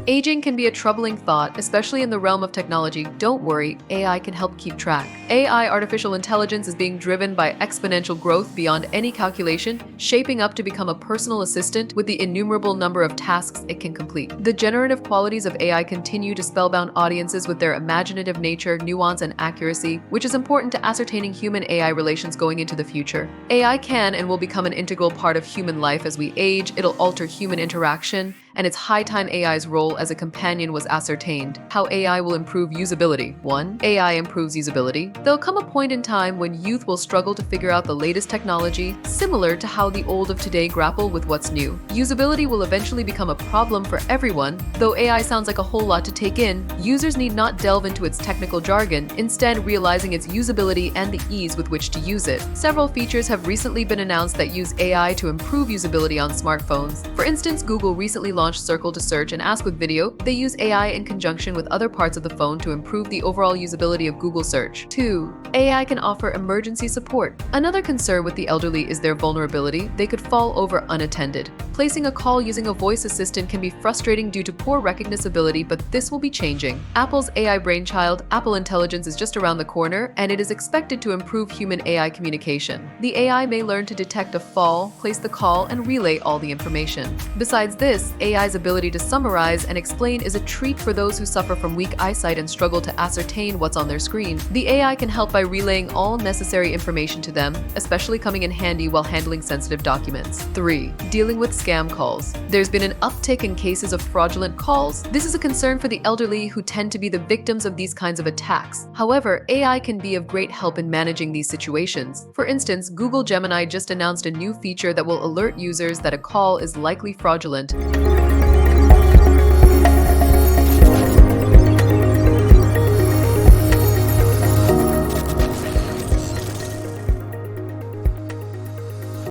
Aging can be a troubling thought, especially in the realm of technology. Don't worry, AI can help keep track. AI, artificial intelligence, is being driven by exponential growth beyond any calculation, shaping up to become a personal assistant with the innumerable number of tasks it can complete. The generative qualities of AI continue to spellbound audiences with their imaginative nature, nuance, and accuracy, which is important to ascertaining human-AI relations going into the future. AI can and will become an integral part of human life as we age. It'll alter human interaction, and it's high time AI's role as a companion was ascertained. How AI will improve usability. 1. AI improves usability. There'll come a point in time when youth will struggle to figure out the latest technology, similar to how the old of today grapple with what's new. Usability will eventually become a problem for everyone. Though AI sounds like a whole lot to take in, users need not delve into its technical jargon, instead realizing its usability and the ease with which to use it. Several features have recently been announced that use AI to improve usability on smartphones. For instance, Google recently launched Circle to Search and Ask with Video. They use AI in conjunction with other parts of the phone to improve the overall usability of Google Search. 2. AI can offer emergency support. Another concern with the elderly is their vulnerability. They could fall over unattended. Placing a call using a voice assistant can be frustrating due to poor recognizability, but this will be changing. Apple's AI brainchild, Apple Intelligence, is just around the corner, and it is expected to improve human-AI communication. The AI may learn to detect a fall, place the call, and relay all the information. Besides this, AI's ability to summarize and explain is a treat for those who suffer from weak eyesight and struggle to ascertain what's on their screen. The AI can help by relaying all necessary information to them, especially coming in handy while handling sensitive documents. 3. Dealing with scam calls. There's been an uptick in cases of fraudulent calls. This is a concern for the elderly who tend to be the victims of these kinds of attacks. However, AI can be of great help in managing these situations. For instance, Google Gemini just announced a new feature that will alert users that a call is likely fraudulent.